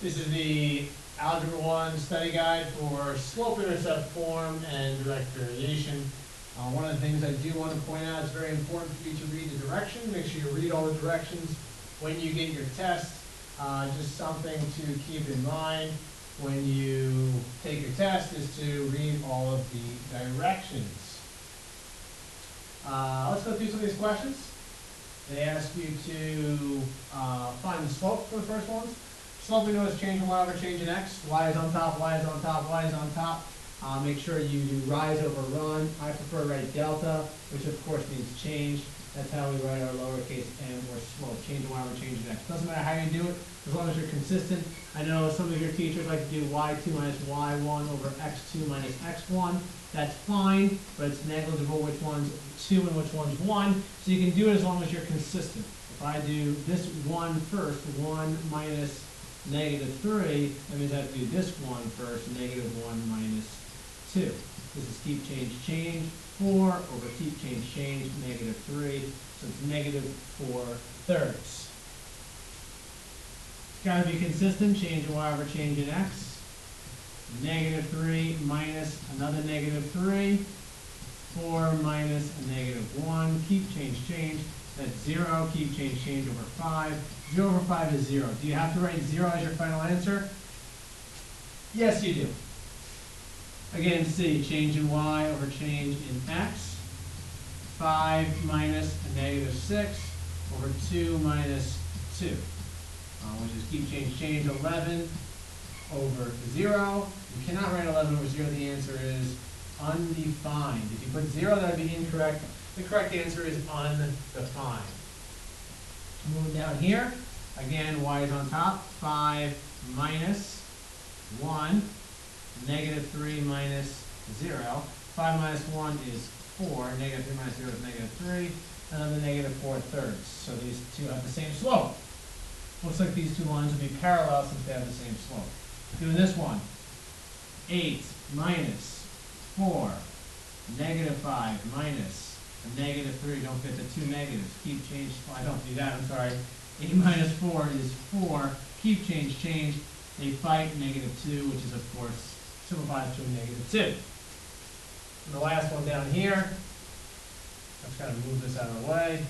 This is the Algebra 1 study guide for slope intercept form and direct variation. One of the things I do want to point out, it's very important for you to read the directions. Make sure you read all the directions when you get your test. Just something to keep in mind when you take your test is to read all of the directions. Let's go through some of these questions. They ask you to find the slope for the first ones. Slope we know is change in y over change in x. Y is on top, y is on top, y is on top. Make sure you do rise over run. I prefer to write delta, which of course means change. That's how we write our lowercase m or slope. Change in y over change in x. Doesn't matter how you do it, as long as you're consistent. I know some of your teachers like to do y2 minus y1 over x2 minus x1. That's fine, but it's negligible which one's 2 and which one's 1. So you can do it as long as you're consistent. If I do this 1 first, 1 minus -3, that means I have to do this one first, -1 minus 2. This is keep, change, change. 4 over keep, change, change, -3. So it's -4/3. Got to be consistent. Change in y over change in x. -3 minus another -3. 4 minus a -1. Keep, change, change. That's 0. Keep, change, change over 5. 0 over 5 is 0. Do you have to write 0 as your final answer? Yes, you do. Again, see, change in y over change in x. 5 minus a -6 over 2 minus 2. Which is keep, change, change. 11 over 0. You cannot write 11 over 0. The answer is undefined. If you put 0, that would be incorrect. The correct answer is undefined. Moving down here, again, y is on top. 5 minus 1, -3 minus 0. 5 minus 1 is 4. -3 minus 0 is -3. Another -4/3. So these two have the same slope. Looks like these two lines will be parallel since they have the same slope. Doing this one. 8 minus 4, -5 minus a -3. Don't forget the two negatives. Keep, change. Well, I don't do that. I'm sorry. 8 minus 4 is 4. Keep, change, change. They fight -2, which is, of course, simplifies to a -2. And the last one down here. Let's kind of move this out of the way.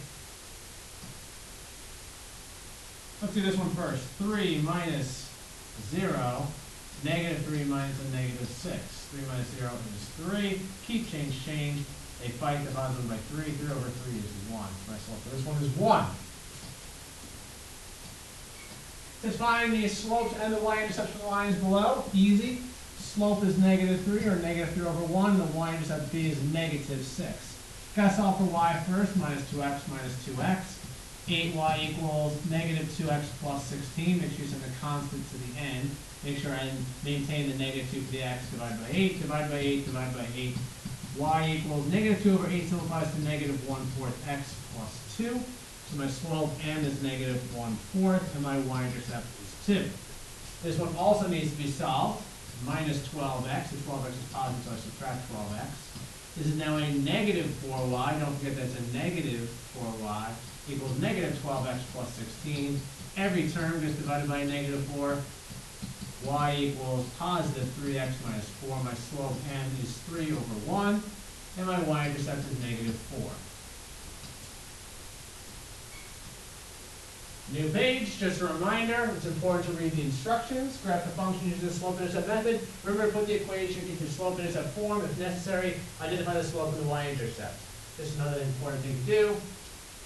Let's do this one first. 3 minus 0. -3 minus a -6. 3 minus 0 is 3. Keep, change, change. They fight, divided them by 3. 3 over 3 is 1. My slope for this one is 1. To find the slopes and the y-intercept lines below, easy. Slope is -3 or -3 over 1. The y-intercept b is -6. Got to solve for y first. Minus 2x minus 2x. 8y equals -2x plus 16. Make sure you send the constant to the end. Make sure I maintain the -2 for the x. Divide by 8. Divide by 8. Divide by 8. Y equals -2 over 8 simplifies to -1/4 x plus 2. So my slope m is -1/4 and my y-intercept is 2. This one also needs to be solved. Minus 12x. The 12x is positive, so I subtract 12x. This is now a -4y. Don't forget that's a -4y. Equals -12x plus 16. Every term gets divided by a -4. Y equals positive 3x minus 4. My slope m is 3 over 1. And my y-intercept is -4. New page, just a reminder, it's important to read the instructions. Graph the function using the slope-intercept method. Remember to put the equation into slope-intercept form. If necessary, identify the slope and the y-intercept. This is another important thing to do,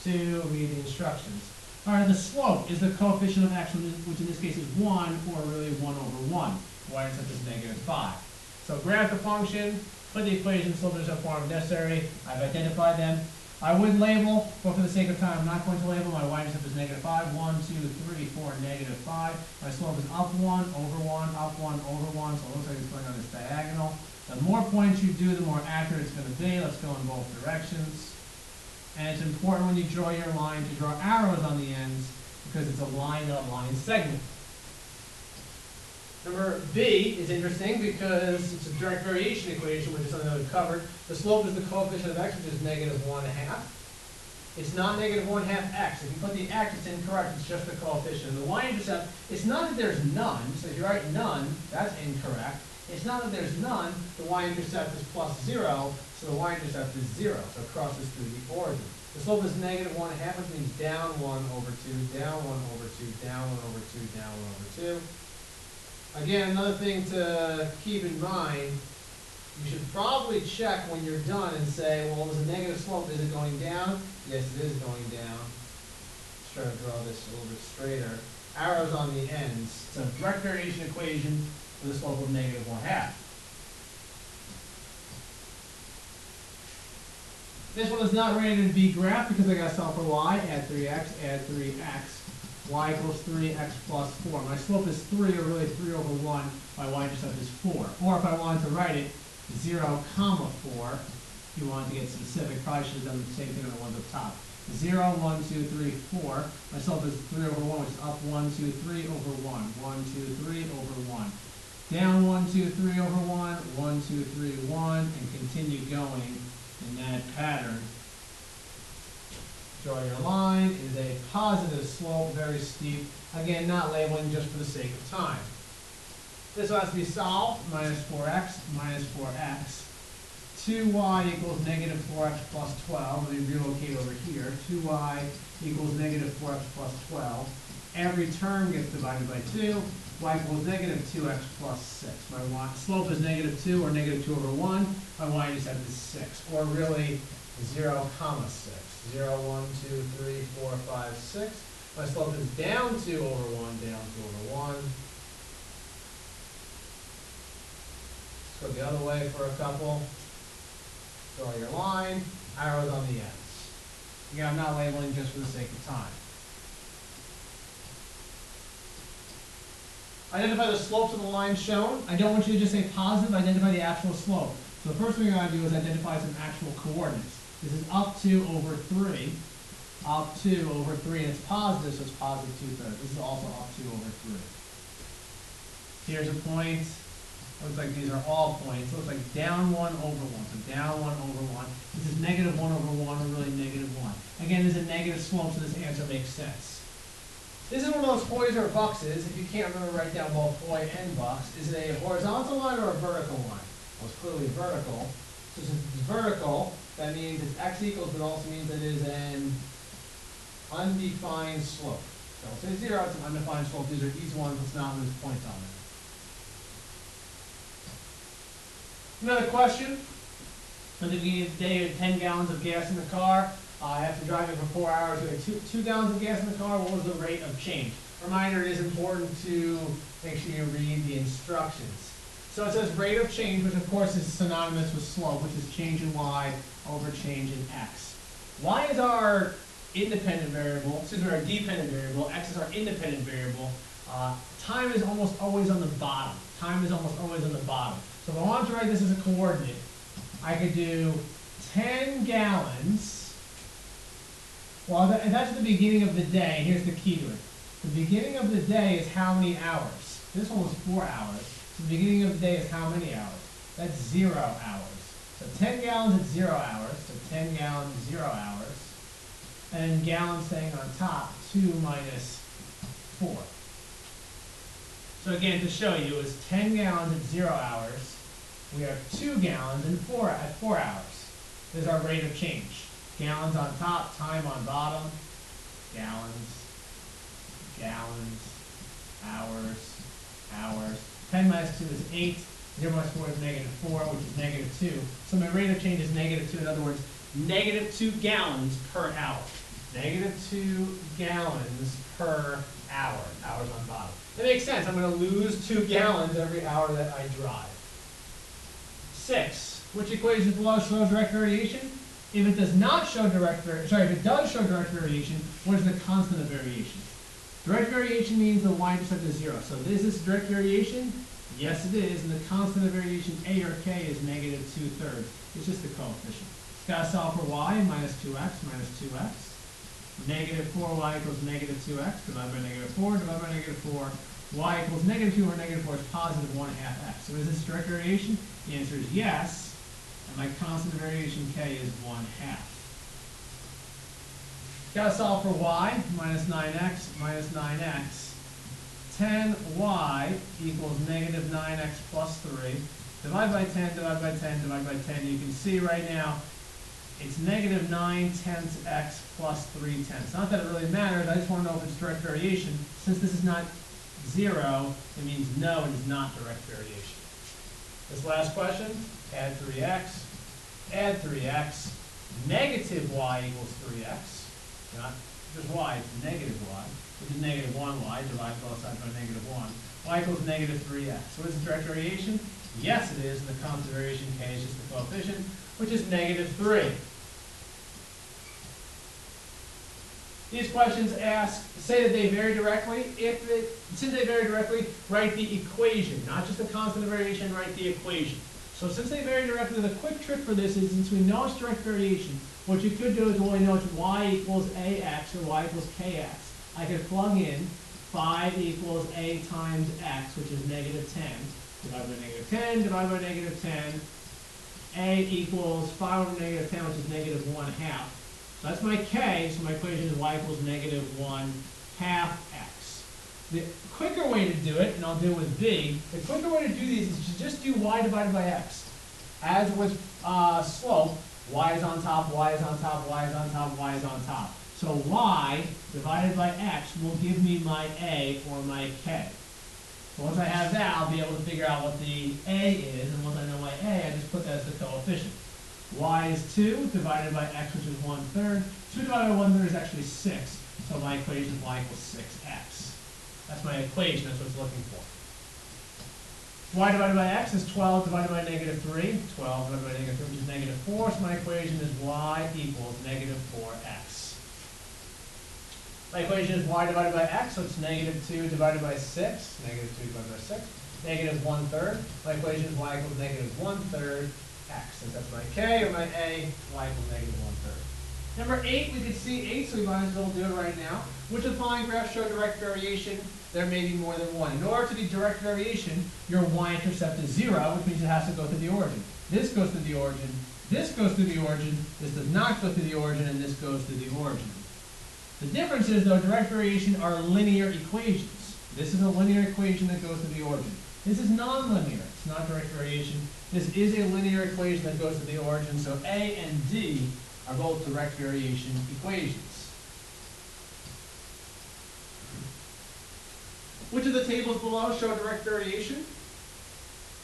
to read the instructions. All right, the slope is the coefficient of x, which in this case is 1, or really 1 over 1. Y-intercept is -5. So graph the function, put the equation in slope-intercept form if necessary. I've identified them. I would label, but for the sake of time, I'm not going to label. My y-intercept is -5. 1, 2, 3, 4, -5. My slope is up 1, over 1, up 1, over 1. So it looks like it's going on this diagonal. The more points you do, the more accurate it's going to be. Let's go in both directions. And it's important when you draw your line to draw arrows on the ends because it's a line, not a line segment. Number B is interesting because it's a direct variation equation, which is something that we've covered. The slope is the coefficient of x, which is -1/2. It's not negative 1/2 x. If you put the x, it's incorrect. It's just the coefficient. And the y-intercept, it's not that there's none. So if you write none, that's incorrect. It's not that there's none. The y-intercept is plus 0, so the y-intercept is 0. So it crosses through the origin. The slope is negative 1/2, which means down 1 over 2, down 1 over 2, down 1 over 2, down 1 over 2. Again, another thing to keep in mind, you should probably check when you're done and say, well, there's a negative slope. Is it going down? Yes, it is going down. Let's try to draw this a little bit straighter. Arrows on the ends. It's a direct variation equation for the slope of negative 1/2. This one is not rated to be graphed because I got to solve for y. Add 3x, add 3x. Y equals 3x plus 4. My slope is 3, or really 3 over 1. My y-intercept is 4. Or if I wanted to write it, 0, comma 4. If you wanted to get specific, probably should have done the same thing on the ones up top. 0, 1, 2, 3, 4. My slope is 3 over 1, which is up 1, 2, 3 over 1. 1, 2, 3 over 1. Down 1, 2, 3 over 1. 1, 2, 3, 1. And continue going in that pattern. Draw your line. It is a positive slope, very steep. Again, not labeling just for the sake of time. This has to be solved. Minus 4x, minus 4x. 2y equals negative 4x plus 12. Let me relocate over here. 2y equals negative 4x plus 12. Every term gets divided by 2. Y equals negative 2x plus 6. My slope is negative 2, or negative 2 over 1. My y-intercept is 6, or really 0, comma 6. 0, 1, 2, 3, 4, 5, 6. My slope is down 2 over 1, down 2 over 1. Let's go the other way for a couple. Draw your line, arrows on the ends. Again, I'm not labeling just for the sake of time. Identify the slopes of the lines shown. I don't want you to just say positive, identify the actual slope. So the first thing I gotta do is identify some actual coordinates. This is up 2 over 3. Up 2 over 3, and it's positive, so it's positive 2/3. This is also up 2 over 3. Here's a point. Looks like these are all points. Looks like down 1 over 1. So down 1 over 1. This is negative 1 over 1, or really negative 1. Again, this is a negative slope, so this answer makes sense. This is one of those hoys or buxes. If you can't remember, write down both hoy and bucks. Is it a horizontal line or a vertical line? Well, it's clearly vertical. So since it's vertical, that means it's x equals, but also means it is an undefined slope. So I'll say 0, it's an undefined slope. These are easy ones. Let's not lose points on them. Another question. At the beginning of the day, you had 10 gallons of gas in the car. After driving for 4 hours, we had 2 gallons of gas in the car. What was the rate of change? Reminder, it is important to make sure you read the instructions. So it says rate of change, which of course is synonymous with slope, which is change in y over change in x. Y is our independent variable, since we're a dependent variable, x is our independent variable. Time is almost always on the bottom. Time is almost always on the bottom. So if I wanted to write this as a coordinate, I could do 10 gallons. Well, that's the beginning of the day. Here's the key to it. The beginning of the day is how many hours? This one was 4 hours. So the beginning of the day is how many hours? That's 0 hours. So 10 gallons at 0 hours. So 10 gallons, 0 hours. And then gallons staying on top, 2 minus 4. So again, to show you, it's 10 gallons at 0 hours. We have 2 gallons at 4 hours. This is our rate of change. Gallons on top, time on bottom. Gallons, gallons, hours, hours. 10 minus 2 is 8. 0 minus 4 is negative 4, which is negative 2. So my rate of change is negative 2. In other words, negative 2 gallons per hour. Negative 2 gallons per hour. Hours on bottom. That makes sense. I'm going to lose 2 gallons every hour that I drive. 6. Which equation below shows direct variation? If it does not show direct variation, if it does show direct variation, what is the constant of variation? Direct variation means the y-intercept is 0. So is this direct variation? Yes, it is. And the constant of variation, a or k, is negative 2/3. It's just the coefficient. It's got to solve for y, minus 2x, minus 2x. Negative 4y equals negative 2x, divided by negative 4, divided by negative 4. Y equals negative 2 over negative 4 is positive 1/2x. So is this direct variation? The answer is yes. And my constant of variation k is 1/2. Gotta solve for y, minus 9x, minus 9x. 10y equals negative 9x plus 3. Divide by 10, divide by 10, divide by 10. You can see right now, it's negative 9/10 x plus 3/10. Not that it really matters, I just want to know if it's direct variation. Since this is not 0, it means no, it is not direct variation. This last question, add 3x, negative y equals 3x. Not just y, it's negative y, which is negative 1y, divide both sides by negative 1. Y equals negative 3x. So what is the direct variation? Yes, it is, and the constant variation k is just the coefficient, which is negative 3. These questions say that they vary directly. Since they vary directly, write the equation, not just the constant of variation, write the equation. So since they vary directly, the quick trick for this is, since we know it's direct variation, what you could do is, well, we know it's y equals ax or y equals kx. I could plug in 5 equals a times x, which is negative 10. Divide by negative 10, divide by negative 10. A equals 5 over negative 10, which is negative 1/2. So that's my k, so my equation is y equals negative 1/2 x. The quicker way to do it, and I'll do it with b, the quicker way to do these is to just do y divided by x. As with slope, y is on top, y is on top, y is on top, y is on top. So y divided by x will give me my a or my k. So once I have that, I'll be able to figure out what the a is, and once I know my a, I just put that as the coefficient. Y is 2 divided by x, which is 1/3. 2 divided by 1/3 is actually 6. So my equation is y equals 6x. That's my equation, that's what it's looking for. Y divided by x is 12 divided by negative 3. 12 divided by negative 3, which is negative 4. So my equation is y equals negative 4x. My equation is y divided by x, so it's negative 2 divided by 6. Negative 2 divided by 6. Negative 1/3. My equation is y equals negative 1/3 x. Since that's my k or my a, y equals negative 1/3. Number 8, we could see 8, so we might as well do it right now. Which of the following graphs show direct variation? There may be more than one. In order to be direct variation, your y-intercept is 0, which means it has to go through the origin. This goes through the origin, this goes through the origin, this does not go through the origin, and this goes through the origin. The difference is, though, direct variation are linear equations. This is a linear equation that goes to the origin. This is nonlinear. It's not direct variation. This is a linear equation that goes to the origin, so A and D are both direct variation equations. Which of the tables below show direct variation?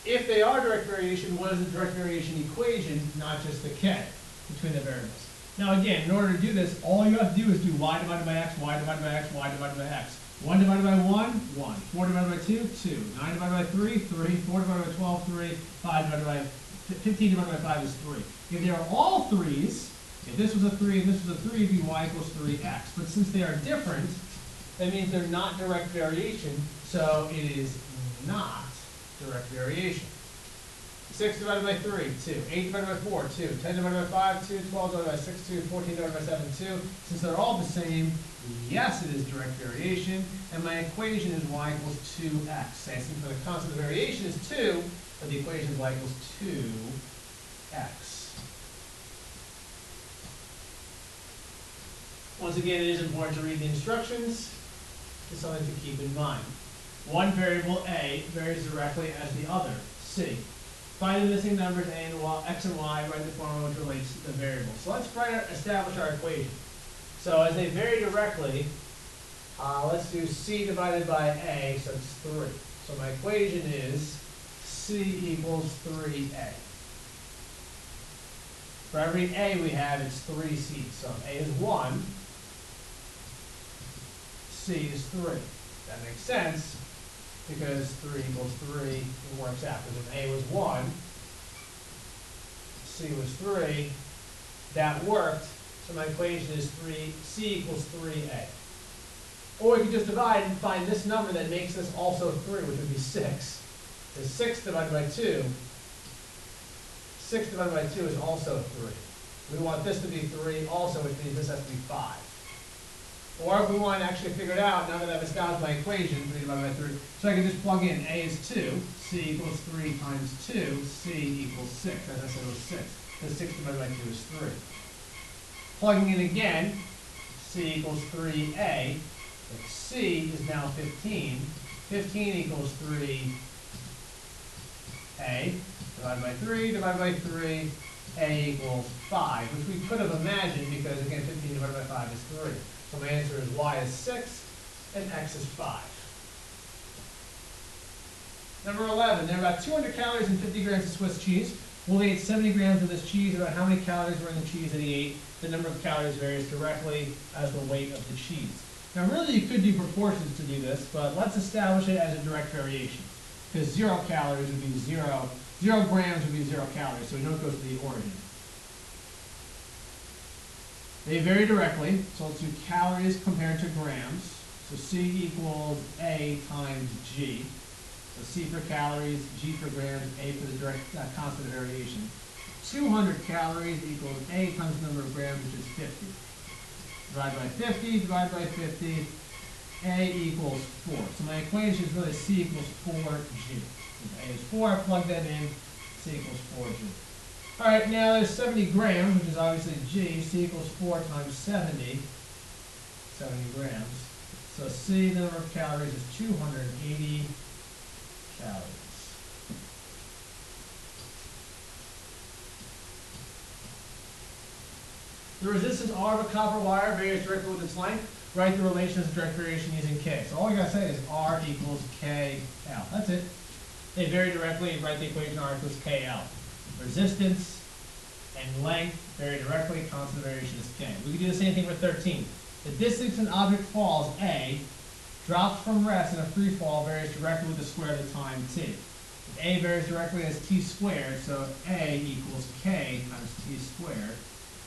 If they are direct variation, what is the direct variation equation, not just the k between the variables? Now again, in order to do this, all you have to do is do y divided by x, y divided by x, y divided by x. 1 divided by 1, 1. 4 divided by 2, 2. 9 divided by 3, 3. 4 divided by 12, 3. 5 divided by 15 divided by 5 is 3. If they are all 3's, if this was a 3 and this was a 3, it'd be y equals 3x. But since they are different, that means they're not direct variation, so it is not direct variation. 6 divided by 3, 2. 8 divided by 4, 2. 10 divided by 5, 2. 12 divided by 6, 2. 14 divided by 7, 2. Since they're all the same, yes, it is direct variation. And my equation is y equals 2x. Since for the constant of variation is 2, but the equation is y equals 2x. Once again, it is important to read the instructions. It's something to keep in mind. One variable, A, varies directly as the other, C. Find the missing numbers, A and y, x and y, write the formula which relates to the variable. So let's establish our equation. So as they vary directly, let's do C divided by A, so it's 3. So my equation is C equals 3A. For every A we have, it's 3C. So if A is 1, C is 3. That makes sense, because 3 equals 3, it works out. Because if A was 1, C was 3, that worked. So my equation is C equals 3A. Or we could just divide and find this number that makes this also 3, which would be 6. Because 6 divided by 2, 6 divided by 2 is also 3. We want this to be 3 also, which means this has to be 5. Or if we want to actually figure it out, now that I've established my equation, 3 divided by 3, so I can just plug in A is 2, C equals 3 times 2, C equals 6. As I said, it was 6. So 6 divided by 2 is 3. Plugging in again, C equals 3A. If C is now 15, 15 equals 3A, divided by 3, divided by 3, A equals 5, which we could have imagined because, again, 15 divided by 5 is 3. So my answer is Y is 6 and X is 5. Number 11, there are about 200 calories and 50 grams of Swiss cheese. Willie ate 70 grams of this cheese. About how many calories were in the cheese that he ate? The number of calories varies directly as the weight of the cheese. Now really you could do proportions to do this, but let's establish it as a direct variation. Because 0 calories would be 0 grams would be 0 calories, so we know it goes to the origin. They vary directly, so let's do calories compared to grams. So C equals A times G. So C for calories, G for grams, A for the direct constant variation. 200 calories equals A times the number of grams, which is 50. Divide by 50, divide by 50, A equals 4. So my equation is really C equals 4G. If A is 4, I plug that in, C equals 4G. All right, now there's 70 grams, which is obviously G. C equals 4 times 70 grams. So C, the number of calories, is 280 calories. The resistance R of a copper wire varies directly with its length. Write the relation as a direct variation using K. So all you gotta say is R equals KL. That's it. They vary directly, and write the equation R equals KL. Resistance and length vary directly, constant variation is K. We can do the same thing for 13. The distance an object falls, A, drops from rest in a free fall varies directly with the square of the time t. If A varies directly as t squared, so A equals K times t squared.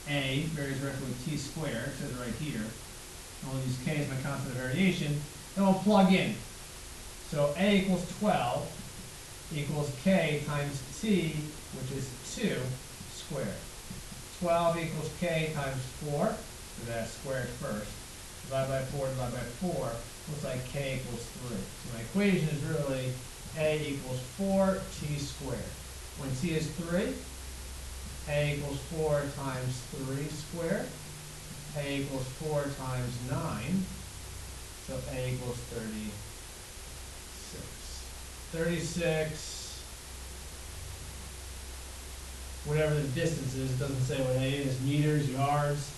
A varies directly with t squared, it says it right here. I'll use K as my constant of variation. Then we'll plug in. So A equals 12 equals K times t, which is 2 squared. 12 equals K times 4, so that's squared first. Divide by 4, divide by 4, looks like K equals 3. So my equation is really A equals 4t squared. When t is 3, A equals 4 times 3 squared. A equals 4 times 9. So A equals 36. 36, whatever the distance is, it doesn't say what A is, meters, yards.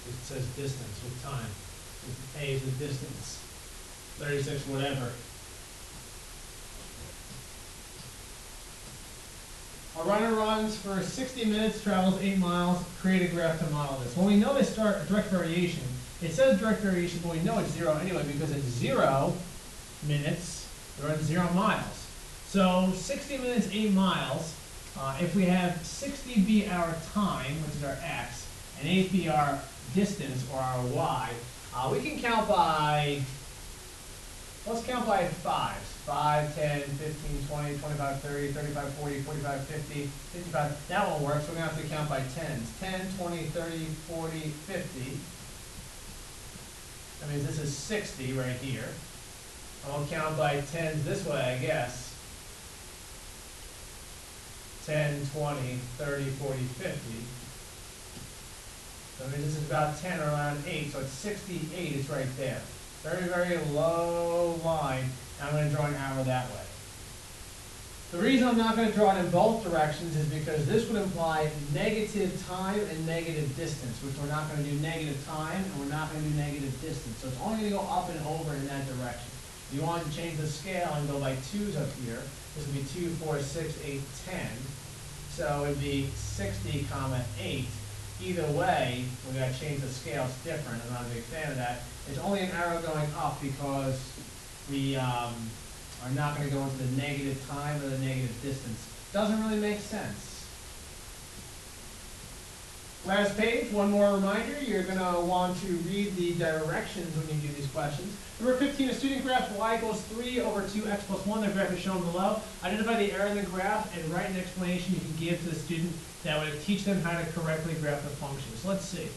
It says distance with time. A is the distance. 36, whatever. A runner runs for 60 minutes, travels 8 miles, create a graph to model this. Well, we know they start a direct variation. It says direct variation, but we know it's 0 anyway because it's 0 minutes, it runs 0 miles. So 60 minutes, 8 miles. If we have 60 be our time, which is our x, and 8 be our distance, or our y, we can count by, let's count by 5s. 5, 10, 15, 20, 25, 30, 35, 40, 45, 50, 55. That won't work, so we're going to have to count by 10s. 10, 20, 30, 40, 50. That means this is 60 right here. I won't count by 10s this way, I guess. 10, 20, 30, 40, 50. So that means this is about 10 or around 8, so it's 68, it's right there. Very, very low line. I'm going to draw an arrow that way. The reason I'm not going to draw it in both directions is because this would imply negative time and negative distance, which we're not going to do negative time and we're not going to do negative distance. So it's only going to go up and over in that direction. If you want to change the scale and go by 2's up here, this would be 2, 4, 6, 8, 10. So it would be 60, comma 8. Either way, we got to change the scale. It's different. I'm not a big fan of that. It's only an arrow going up because we are not going to go into the negative time or the negative distance. Doesn't really make sense. Last page, one more reminder. You're going to want to read the directions when you do these questions. Number 15, a student graphs y equals 3 over 2x plus 1. The graph is shown below. Identify the error in the graph and write an explanation you can give to the student that would teach them how to correctly graph the function. So let's see.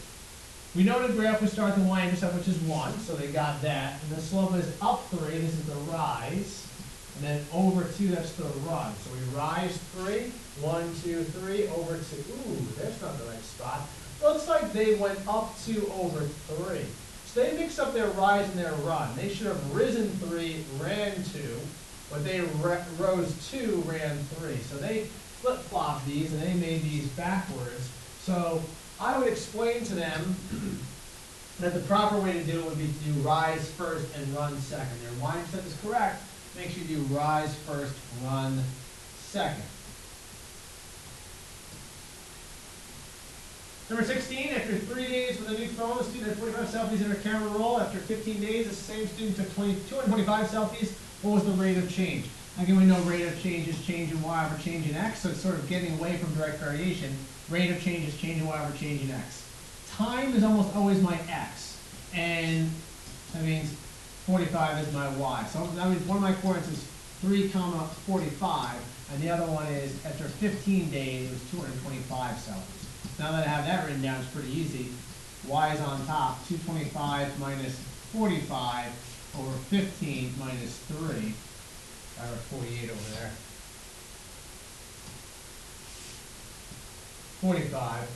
We know the graph, we start the y-intercept, which is 1, so they got that. And the slope is up 3, this is the rise. And then over 2, that's the run. So we rise 3, 1, 2, 3, over 2. Ooh, there's not the right spot. looks like they went up 2 over 3. So they mixed up their rise and their run. They should have risen 3, ran 2, but they rose 2, ran 3. So they flip-flopped these and they made these backwards. So I would explain to them that the proper way to do it would be to do rise first and run second. Their mindset is correct. Make sure you do rise first, run second. Number 16, after 3 days with a new phone, the student had 45 selfies in her camera roll. After 15 days, the same student took 225 selfies. What was the rate of change? Again, we know rate of change is change in y over change in x, so it's sort of getting away from direct variation. Rate of change is change in y over change in x. Time is almost always my x, and that means 45 is my y. So that means one of my coordinates is 3, 45, and the other one is after 15 days, it was 225 selfies. Now that I have that written down, it's pretty easy. Y is on top, 225 minus 45 over 15 minus 3. I have 48 over there. 45.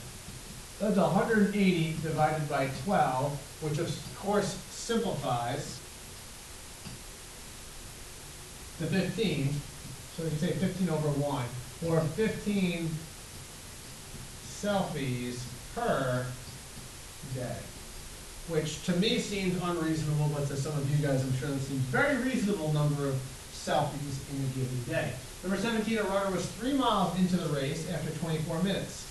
That's 180 divided by 12, which of course simplifies to 15. So you can say 15 over 1, or 15 selfies per day, which to me seems unreasonable, but to some of you guys, I'm sure that seems very reasonable number of selfies in a given day. Number 17, a runner was 3 miles into the race after 24 minutes.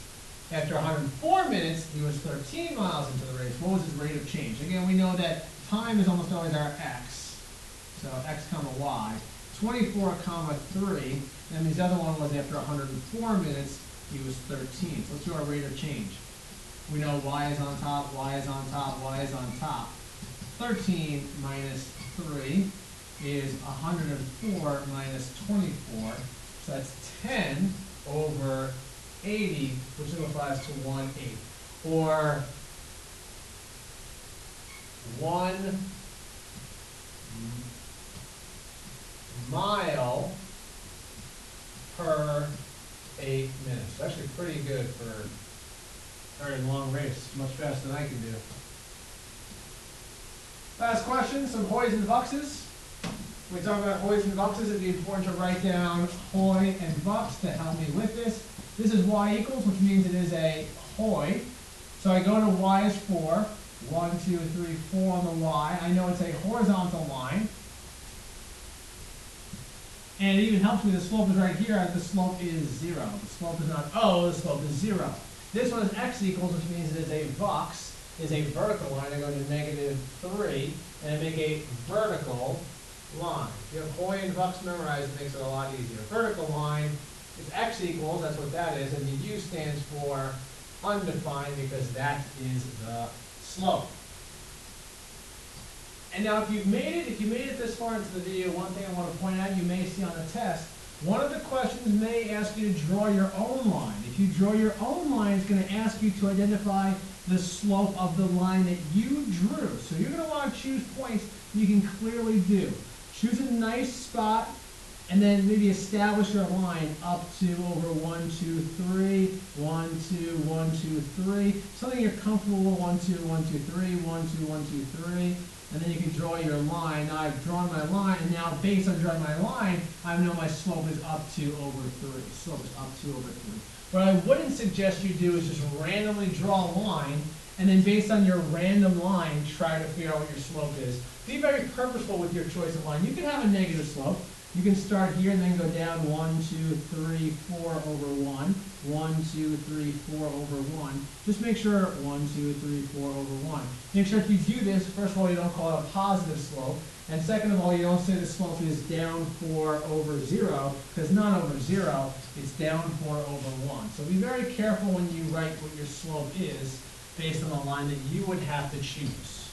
After 104 minutes, he was 13 miles into the race. What was his rate of change? Again, we know that time is almost always our x. So x comma y. 24 comma 3. And this other one was after 104 minutes, he was 13. So let's do our rate of change. We know y is on top, y is on top, y is on top. 13 minus 3 is 104 minus 24. So that's 10 over 80, which simplifies to 1/8. Or 1 mile per 8 minutes. It's actually pretty good for a very long race, much faster than I can do. Last question, some hoys and buxes. When we talk about hoys and buxes, it'd be important to write down hoy and bucks to help me with this. This is y equals, which means it is a hoy. So I go to y is 4. 1, 2, 3, 4 on the y. I know it's a horizontal line. And it even helps me, the slope is right here, the slope is 0. The slope is not O, the slope is 0. This one is x equals, which means it is a bucks, is a vertical line. I go to -3, and I make a vertical line. If you have hoy and bucks memorized, it makes it a lot easier. Vertical line is x equals, that's what that is, and the U stands for undefined because that is the slope. And now if you made it this far into the video, one thing I want to point out, you may see on the test, one of the questions may ask you to draw your own line. If you draw your own line, it's going to ask you to identify the slope of the line that you drew. So you're going to want to choose points you can clearly do. Choose a nice spot, and then maybe establish your line up to over 1, 2, 3, 1, 2, 1, 2, 3. Something you're comfortable with, 1, 2, 1, 2, 3, 1, 2, 1, 2, 3. And then you can draw your line. Now I've drawn my line, and now based on drawing my line, I know my slope is up to over 3. Slope is up to over 3. What I wouldn't suggest you do is just randomly draw a line, and then based on your random line, try to figure out what your slope is. Be very purposeful with your choice of line. You can have a negative slope. You can start here and then go down 1, 2, 3, 4 over 1. 1, 2, 3, 4 over 1. Just make sure 1, 2, 3, 4 over 1. Make sure if you do this, first of all, you don't call it a positive slope. And second of all, you don't say the slope is down 4 over 0, because not over 0, it's down 4 over 1. So be very careful when you write what your slope is based on the line that you would have to choose.